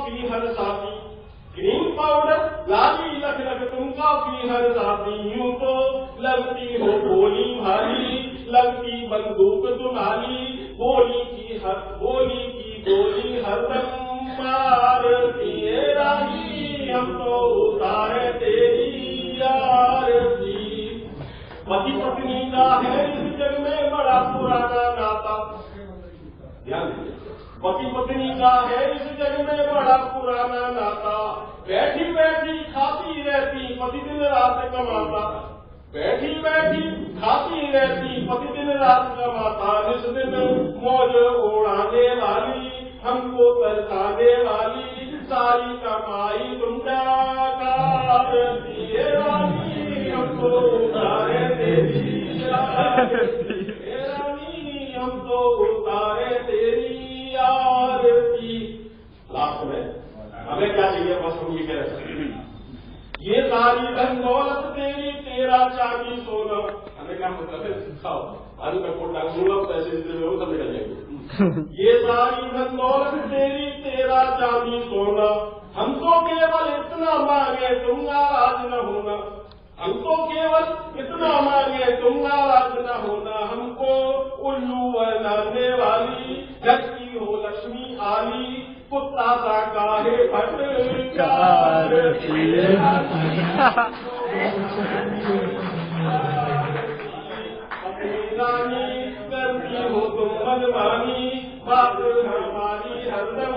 की हर साथी, cream powder लाली लख लख तुमका की हर साथी, यूं तो लगती हो भोली भाली, लगती बंदूक तुम्हारी, बोली की गोली हरदम मारती है रानी, हम तो उतारे तेरी आरती। पति पत्नी का है इस जग में बड़ा पुराना नाता, ध्यान दीजिए, पति पत्नी का है इस जग में बड़ा पुराना नाता, बैठी बैठी खाती रहती पति दिन रात कमाता, बैठी बैठी खाती रहती पति दिन रात कमाता, इस दिन मौज उड़ाने वाली, हमको तरसाने वाली, सारी कमाई तुम करती है रानी, हमको उतारे तेरी रानी, हमको उतारे तेरी आरती। लास्ट में हमें क्या चाहिए, बस हम ये कह रहे हैं, ये सारी धन दौलत तेरी, तेरा चांदी सोना, हमें क्या मतलब है, खाओ आलू का पोट डालूंगा पैसे जितने में हो सब निकल जाएंगे। ये सारी धन दौलत तेरी, तेरा चांदी सोना, हमको केवल इतना मांगे तुम नाराज न होना, हमको केवल इतना मांगे तुम नाराज न होना, हमको उल्लू बनाने वाली, झटकी हो लक्ष्मी आली, कुत्ता सा काहे फटकार रानी, करती हो तुम मनमानी, बात हमारी हरदम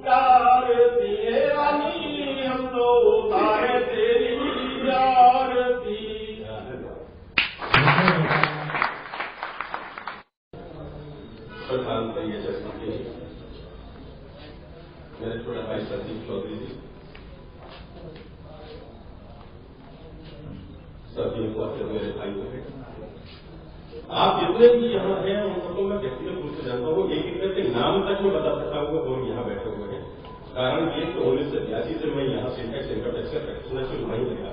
कारती है रानी, हम तो उतारे तेरी आरती। प्रधान करिए जैसे मेरे छोटा भाई संदीप चौधरी जी, सभी को मेरे भाई हैं, आप जितने भी यहाँ हैं उनको तो मैं व्यक्तिगत रूप से जानता हूँ, एक एक करके नाम तक मैं बता सकता हूँ और यहाँ बैठे हुए हैं। कारण ये कि 1982 से मैं यहाँ सिंटेक्स इनकम टैक्स का प्रैक्टिशनर से वहीं लगा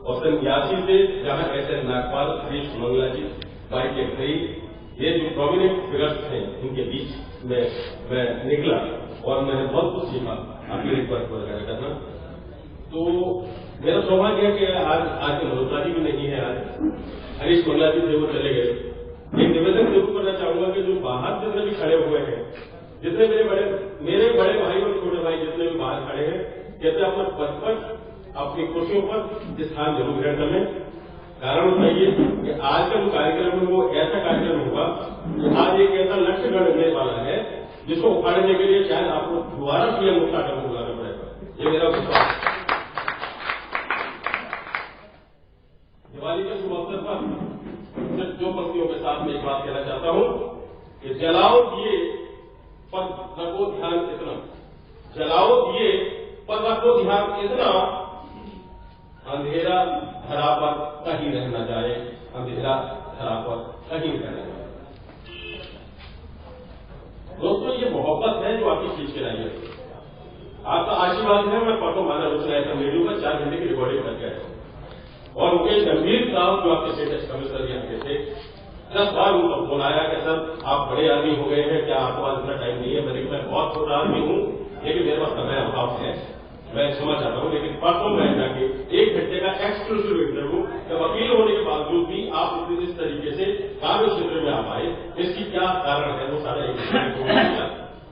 और 1982 से जहाँ ऐसे नागपाल, हरीश मंगला जी, भाई के भाई, ये जो प्रोमिनेंट फिगर्स हैं इनके बीच में मैं निकला और मैंने बहुत कुछ सीखा अपने रिक्वेस्ट वगैरह करना। तो मेरा सौभाग्य है कि आज मल्होत्रा जी भी नहीं है, आज हरीश मंगला जी थे वो चले गए। एक निवेदन जरूर करना चाहूंगा कि जो बाहर जितने भी खड़े हुए हैं, जितने मेरे बड़े भाई और छोटे भाई जितने भी बाहर खड़े हैं, कहते अपना पद पर अपनी कुर्सियों पर स्थान जरूर ग्रहण कर लें। कारण बताइए कि आज का जो कार्यक्रम है वो ऐसा कार्यक्रम होगा कि आज एक ऐसा लक्ष्य गढ़ने वाला है जिसको उखाड़ने के लिए शायद आपको दोबारा पीएम उत्तराखंड को बुलाना पड़ेगा, ये मेरा विश्वास है। दिवाली के शुभ अवसर पर सिर्फ दो पंक्तियों के साथ में एक बात कहना चाहता हूं कि जलाओ दिए पर रखो ध्यान इतना, जलाओ दिए पर रखो ध्यान इतना, अंधेरा धरा पर कहीं रह न जाए, अंधेरा धरा पर कहीं रह न जाए। दोस्तों ये मोहब्बत है जो आपकी खींच के लाई है, आपका आशीर्वाद है। मैं परसों माना रोचना रेडियो पर 4 घंटे की रिकॉर्डिंग करके आया हूं और मुकेश गंभीर साहब जो आपके स्टेटस कमिश्नर यहाँ के थे, 10 बार उनको फोन आया कि सर आप बड़े आदमी हो गए हैं, क्या आपके पास इतना टाइम नहीं है? मैं बहुत छोटा आदमी हूँ लेकिन मेरे पास समय अभाव है, मैं क्षमा चाहता हूँ। लेकिन परसों मैं जाके 1 घंटे का एक्सक्लूसिव इंटरव्यू, जब वकील होने के बावजूद भी आप इस तरीके से कार्य क्षेत्र में आ पाए, इसकी क्या कारण है वो सारा एक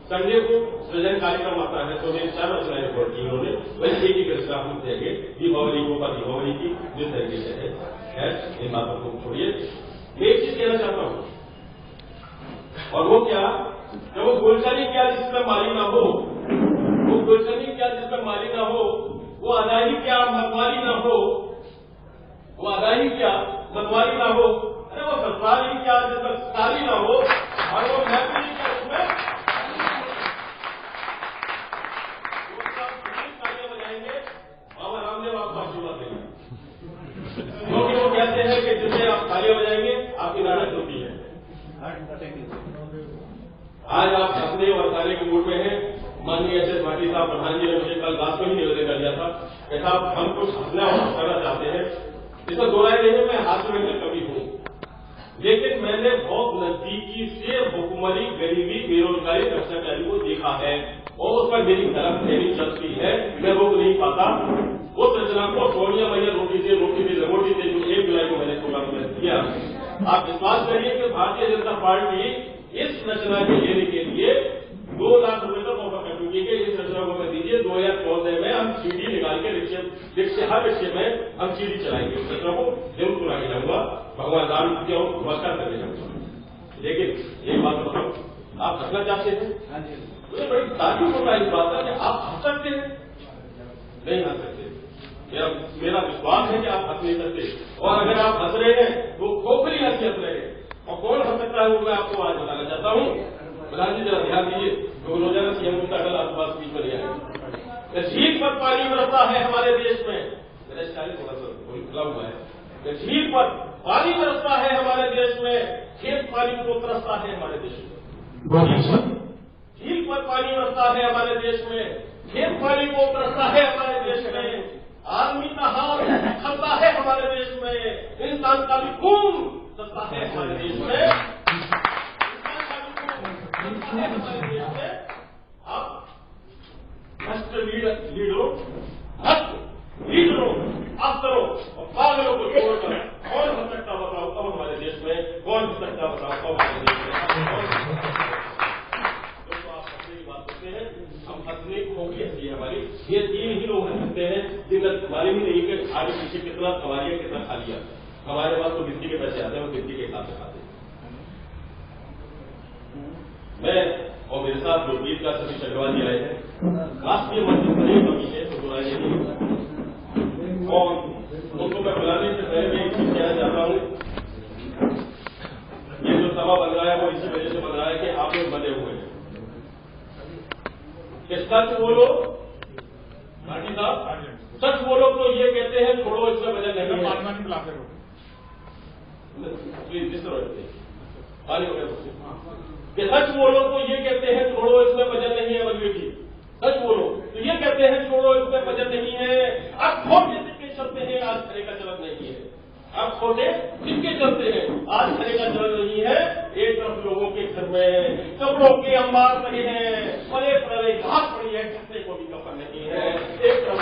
संडे को सृजन कार्यक्रम आता है तो मेरी 4 रचनाएं रिकॉर्ड की उन्होंने, वैसे एक ही रचना हम देंगे दीपावली को का दीपावली की जिस तरीके से है, इन बातों को छोड़िए। मैं एक चीज कहना चाहता हूं और वो क्या, जब वो गुलशनी क्या जिसमें माली ना हो, वो गुलशनी क्या जिसमें माली ना हो, वो अदाई क्या मतवाली ना हो, वो अदाई क्या मतवाली ना हो, अरे वो ससुराली क्या जिसमें साली ना हो, और वो मैत्री क्या उसमें बाबा रामदेव आपको आशीर्वाद देंगे, क्योंकि वो कहते हैं कि जिससे आप तालियां बजाएंगे आपकी नाटक होती है। आज आप हंसने और ताले के मूड में हैं। माननीय एस भाटी साहब प्रधान जी ने मुझे कल रात में ही निवेदन कर दिया था कि साहब हम कुछ हंसना और करना चाहते हैं, इसमें दो राय नहीं है, मैं हास्य में कभी हूं, लेकिन मैंने बहुत नजदीकी से भुखमरी, गरीबी, बेरोजगारी, भ्रष्टाचारी को देखा है और उस पर मेरी गलत फहमी चलती है, मैं रोक नहीं पाता। उस रचना को सोनिया मैया रोटी से जो 1 जुलाई को मैंने प्रोग्राम में किया, आप विश्वास करिए कि भारतीय जनता पार्टी इस रचना के लेने के लिए 2 लाख रुपए का मौका कर चुकी है। इस रचना को मैं दीजिए, 2014 में हम सीडी निकाल के हर रिक्शे में हम सीडी चलाएंगे। इस रचना को जरूर सुना के जाऊंगा, भगवान राम की और नमस्कार करने जाऊंगा। लेकिन एक बात बताऊं, आप हंसना चाहते हैं, मुझे बड़ी तारीफ होता है इस बात का कि आप हंस सकते हैं, नहीं हंस सकते। मेरा विश्वास है कि आप हंस नहीं सकते, और अगर आप हंस रहे हैं तो खोखली हंसी हंस रहे हैं, और कौन हंस सकता है वो मैं आपको आज बताना चाहता हूँ। प्रधान जी जरा ध्यान दीजिए, क्योंकि रोजाना सीएम का कल आपके पास बीच में आएगा। झील पर पानी बरसता है हमारे देश में, मेरा स्टाइल थोड़ा सा खुला हुआ है। झील पर पानी बरसता है हमारे देश में, खेत पानी को तरसता है हमारे देश में। झील पर पानी बरसता है हमारे देश में, खेत पानी को तरसता है हमारे देश में। आदमी का हाथ खलता है हमारे देश में, इंसान का भी खून सत्ता है हमारे देश में, इंसान का भी खून सत्ता है हमारे देश में। अब भ्रष्ट लीडरों, अफसरों और पागलों को छोड़कर कौन हो सकता बताओ कब हमारे देश में, कौन हो सकता बताओ कब हमारे देश में। तो आप हंसने की बात करते हैं, हम हंसने खोखली हंसी है हमारी। ये 3 ही लोग हंस सकते हैं जिनका मालूम ही नहीं कि आगे पीछे कितना सवारियां कितना खाली आता है। हमारे पास तो गिनती के पैसे आते हैं, वो गिनती के हिसाब से खाते हैं। मैं और मेरे साथ जो गीत का सभी चक्रवाल जी आए हैं, राष्ट्रीय मंच पर एक कमी है तो बुराई नहीं, और उनको मैं बुलाने से पहले मैं एक चीज कहना चाहता हूँ। ये जो सभा बन रहा है वो इसी वजह से बन रहा है कि आप लोग बने हुए हैं। सच बोलो भाटी साहब, सच बोलो तो ये कहते हैं छोड़ो इसमें वजह नहीं है। पानी पिलाते रहो प्लीज, जिस तरह पानी वगैरह। सच बोलो तो ये कहते हैं छोड़ो इसमें वजह नहीं है। बल्कि की सच बोलो तो ये कहते हैं छोड़ो इसमें वजह नहीं है। अब छोटे सिक्के चलते हैं, आज खरे का चलन नहीं है। अब छोटे सिक्के चलते हैं, आज खरे का चलन नहीं है। एक तरफ लोगों के घर में कपड़ों के अंबार पड़े हैं और एक तरफ घाट पड़ी है, कितने को भी कफन नहीं है। एक तरफ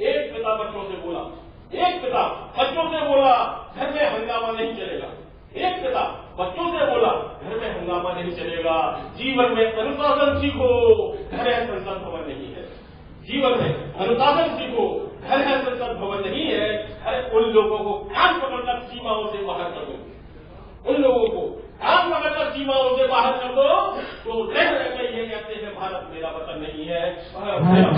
एक पिता बच्चों से बोला, एक पिता बच्चों से बोला घर में हंगामा नहीं चलेगा। एक पिता बच्चों से बोला घर में हंगामा नहीं चलेगा। जीवन में अनुशासन सीखो, घर है संसद भवन नहीं है। जीवन में अनुशासन सीखो, घर है संसद भवन नहीं है। अरे उन लोगों को कान पकड़कर सीमाओं से बाहर कर दो, उन लोगों को कान पकड़कर सीमाओं से बाहर कर दो तो रह रहे ये कहते हैं भारत मेरा वतन नहीं है, भारत मेरा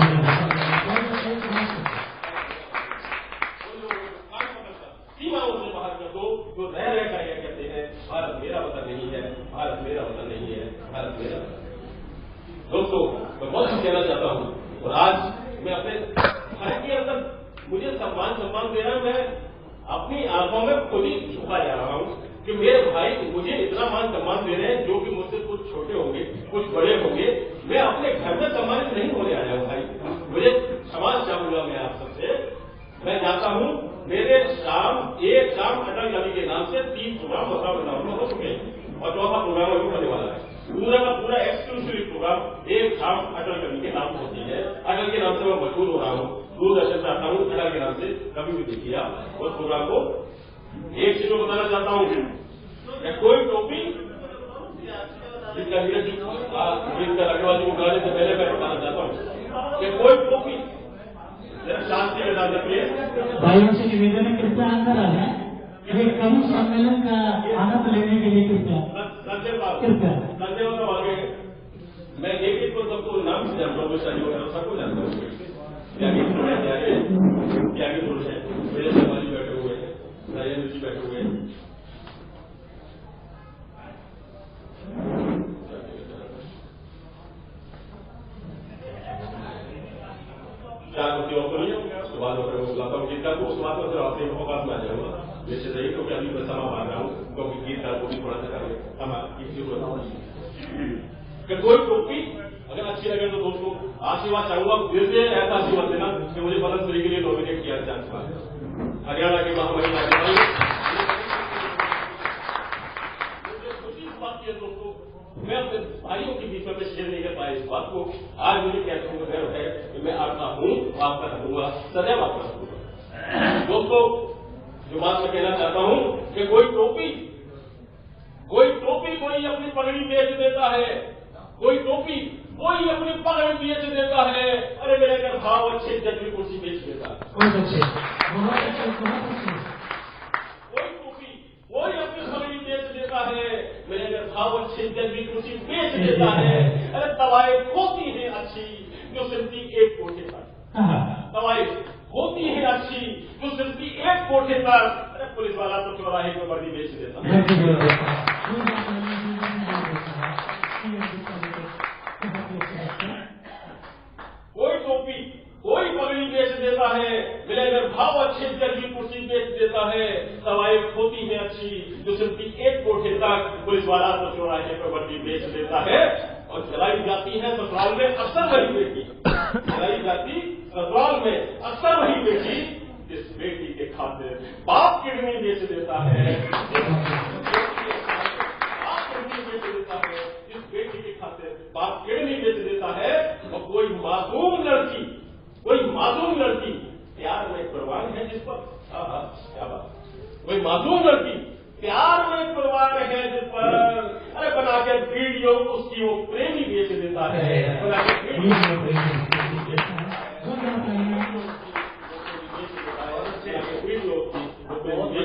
सीमाओं से बाहर कर दो तो रह रहकर यह कहते हैं भारत मेरा वतन नहीं है, भारत मेरा वतन नहीं है, भारत मेरा वतन। दोस्तों मैं बहुत कुछ कहना चाहता हूँ और आज मैं अपने घर के अंदर मुझे सम्मान दे रहा हूं। मैं अपनी आंखों में खुद ही झुका जा रहा हूँ कि मेरे भाई मुझे इतना मान सम्मान दे रहे हैं जो कि मुझसे कुछ छोटे होंगे कुछ बड़े होंगे। मैं अपने घर में सम्मानित नहीं होने आया हूँ भाई, मुझे क्षमा चाहूंगा मैं आप सबसे। मैं चाहता हूँ मेरे एक शाम अटल नबी के नाम से 3 प्रोग्राम में हो चुके हैं और 4था प्रोग्राम अभी होने वाला है। पूरा का पूरा एक्सक्लूसिव प्रोग्राम एक शाम अटल नबी के नाम होती है। अटल के नाम से मैं मशहूर हो रहा हूँ, दूरदर्शन पे आता हूँ अटल के नाम से, कभी भी देखिए आप उस प्रोग्राम को। एक चीज को बताना चाहता हूँ, कोई टोपी जिसका नीरज जिसका अग्रवाल जी को बुलाने से पहले मैं बताना चाहता हूँ कि कोई टोपी शांति के साथ रखिए। भाइयों से निवेदन है कृपया अंदर आ जाए, कवि सम्मेलन का आनंद लेने के लिए कृपया संजय साहब आगे। मैं एक को सबको नाम से जानता हूँ, सबको जानता हूँ। त्यागी पुरुष है, मेरे शर्मा जी बैठे हुए हैं, नरेंद्र जी बैठे हुए हैं। चार बच्चे और नहीं होंगे, उसके बाद मैं बुलाता हूँ गीतकार को, उसके बाद में फिर अपने औकात में आ जाऊंगा। जैसे नहीं क्योंकि अभी मैं समा मार रहा हूँ, क्योंकि गीतकार को भी थोड़ा सा करें हमारी जरूरत। कोई टोपी अगर अच्छी लगे तो दोस्तों आशीर्वाद चाहूंगा, दिल से ऐसा आशीर्वाद देना कि मुझे पद्मश्री के लिए नॉमिनेट किया चांस हुआ। हरियाणा के महामहिम राज्यपाल, मुझे खुशी इस बात की है दोस्तों, मैं अपने भाइयों के बीच में शेयर नहीं कर पाया इस बात को। आज मुझे कहते हुए गर्व है कि मैं आपका हूं, आपका रहूंगा, सदैव आपका रहूंगा। दोस्तों, जो बात मैं कहना चाहता हूं कि कोई टोपी कोई अपनी पगड़ी बेच देता है, कोई टोपी कोई अपनी पगड़ी बेच देता है। अरे मेरे अगर भाव अच्छे जज कुर्सी बेच देता है। बहुत अच्छे, बहुत अच्छे, बहुत अच्छे। कोई टोपी कोई अपनी पगड़ी बेच देता है, मेरे अगर भाव अच्छे जज कुर्सी बेच देता है। अरे दवाएं होती है अच्छी जो सिर्फ एक कोठे तक, दवाएं होती है अच्छी जो सिर्फ एक कोठे तक। अरे पुलिस वाला तो चौराहे को वर्दी बेच देता है। कोई टोपी कोई पगड़ी बेच देता है, मेरे अगर भाव अच्छे जल्दी कुर्सी बेच देता है। दवाएं होती है अच्छी जो सिर्फ एक कोठे तक, पुलिस वाला तो चौराहे पर वर्दी बेच देता है। और जलाई जाती है ससुराल में अक्सर वही बेटी, जलाई जाती ससुराल में अक्सर वही बेटी जिस बेटी के खातिर बाप किडनी बेच देता है, बाप किडनी बेच देता है, जिस बेटी के खातिर बाप किडनी बेच देता है। और कोई मासूम लड़की प्यार में कुर्बान है जिस पर, क्या बात, कोई मासूम लड़की प्यार में कुर्बान है जिस पर, अरे बना के वीडियो उसकी वो प्रेमी बेच देता है, बना के वीडियो बेच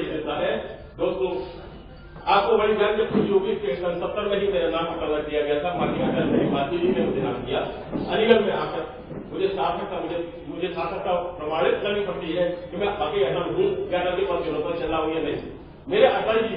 देता है। दोस्तों, आपको बड़ी जान के खुशी होगी कि 70 में ही मेरा नाम हटा दिया गया था। माध्यम मेरी माती जी ने मुझे नाम दिया। अलीगढ़ में आकर मुझे शासक का प्रमाणित करनी पड़ती है कि मैं आगे अटल हूँ या अटल के पद पर चला हूँ या नहीं। मेरे अटल जी,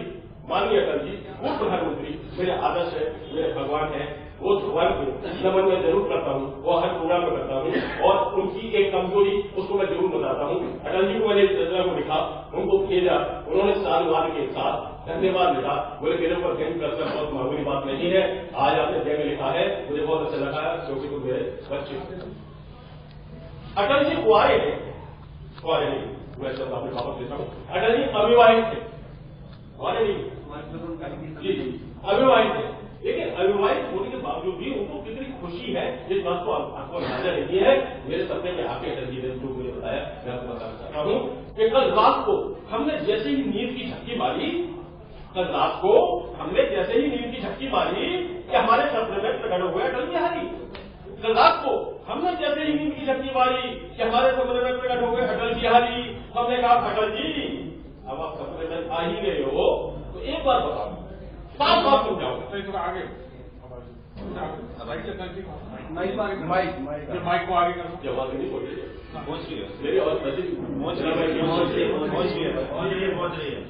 माननीय अटल जी पूर्व प्रधानमंत्री मेरे आदर्श है, मेरे भगवान है। वो भगवान को नमन मैं जरूर करता हूँ, वो हर प्रोग्राम में करता हूँ और उनकी एक कमजोरी उसको मैं जरूर बताता हूँ। अटल जी को मैंने इस रचना को लिखा, उनको भेजा, उन्होंने साधुवाद के साथ धन्यवाद लिखा। बोले मेरे ऊपर गेम करना बहुत मामूली बात नहीं है। आज आपने जय में लिखा है, मुझे बहुत अच्छा लगा है क्योंकि तुम मेरे बच्चे। अटल जी कुआरे नहीं, मैं शब्द आपने वापस लेता हूँ। अटल जी अविवाहित थे, कुआरे नहीं जी, अविवाहित थे। लेकिन अविवाहित होने के बावजूद भी उनको कितनी खुशी है इस बात को आपको अंदाजा नहीं है। मेरे सपने में आके अटल जी ने जो मुझे बताया, मैं आपको बताना चाहता हूँ कि कल रात को हमने जैसे ही नींद की झपकी मारी, कल रात को हमने जैसे ही नींद की झपकी मारी कि हमारे सपने में प्रकट हुए अटल बिहारी। कल रात को हमने जैसे ही नींद की झपकी मारी कि हमारे सपने में प्रकट हो गए अटल बिहारी। हमने कहा अटल जी अब आप सपने में आ ही गए हो तो एक बार बताओ, साफ बात समझाओ। थोड़ा आगे माइक को आगे करो, जवाब नहीं बोल रही है मेरी और पहुंच रही है।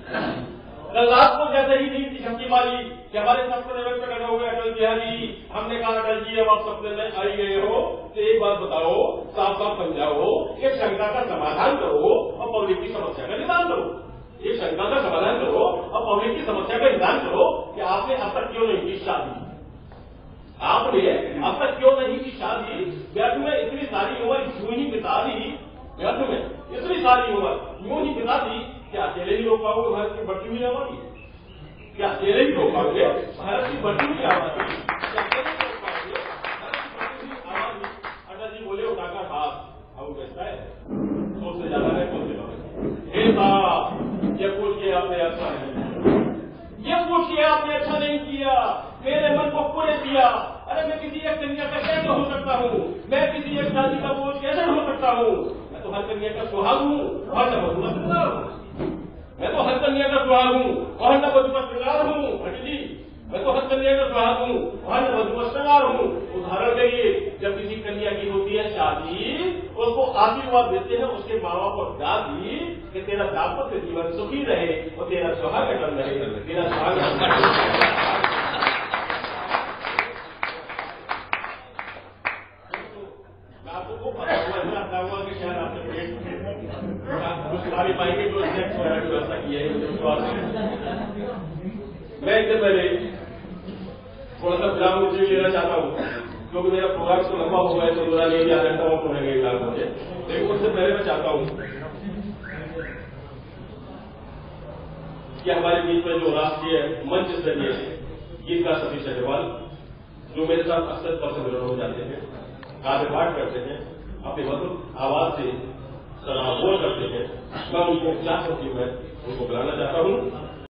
कल रात को जैसे ही नींद की झपकी मारी कि हमारे सपने में प्रकट हो गए अटल बिहारी। हमने कहा अटल जी अब आप सपने में आ गए हो तो एक बात बताओ, साफ साफ समझाओ, एक शंका का समाधान करो और पब्लिक की समस्या का निदान करो। एक शंका का समाधान करो और पब्लिक की समस्या का निदान करो कि आपने अब तक क्यों नहीं की शादी, आपने अब तक क्यों नहीं की शादी। व्यर्थ में इतनी सारी उम्र यूं ही बिता दी, व्यर्थ में इतनी सारी उम्र यूं ही बिता दी। क्या अकेले ही रोक पाओगे भारत की बढ़ती हुई आबादी? क्या अकेले ही रोक पाओगे भारत की बढ़ती हुई आबादी? क्या अकेले ही रोक पाओगे भारत की बढ़ती हुई आबादी? अटल जी बोले उठाकर हाथ, अब कैसा है सोच से ज्यादा है, सोच से ये पूछ के आपने अच्छा नहीं, ये पूछ के आपने अच्छा नहीं किया, मेरे मन को पूरे दिया। अरे मैं किसी एक कन्या का कैसे हो सकता हूँ, मैं किसी एक शादी का बोझ कैसे हो सकता हूँ? मैं तो हर कन्या का सुहाग हूँ और न बधू का श्रृंगार हूँ। मैं तो हर कन्या का सुहाग हूँ और न बधू का श्रृंगार हूँ। अटल जी मैं तो हर कन्या का सुहाग हूँ और न बधू का श्रृंगार हूँ। उदाहरण के लिए जब किसी कन्या की होती है शादी, उसको आशीर्वाद देते हैं उसके माँ बाप और दादी कि तेरा दाम्पत्य जीवन सुखी रहे और तेरा सुहाग अटल रहे, तेरा सुहाग। पाएंगे जो व्यवस्था की है। मैं इससे पहले थोड़ा सा विराम मुझे लेना चाहता हूँ क्योंकि मेरा प्रोग्राम तो लंबा हो गया, तो पूरा नहीं आधा घंटा वक्त होने गई लाख मुझे। लेकिन उससे पहले मैं चाहता हूं कि हमारे बीच में जो राष्ट्रीय मंच स्तरीय गीतकार सतीश अग्रवाल, जो मेरे साथ अक्सर पसंद हो जाते हैं, काव्य पाठ करते हैं, अपनी मधुर आवाज से सदा बोल करते हैं, मैं उनको चाहता हूं कि मैं उनको बुलाना चाहता हूं।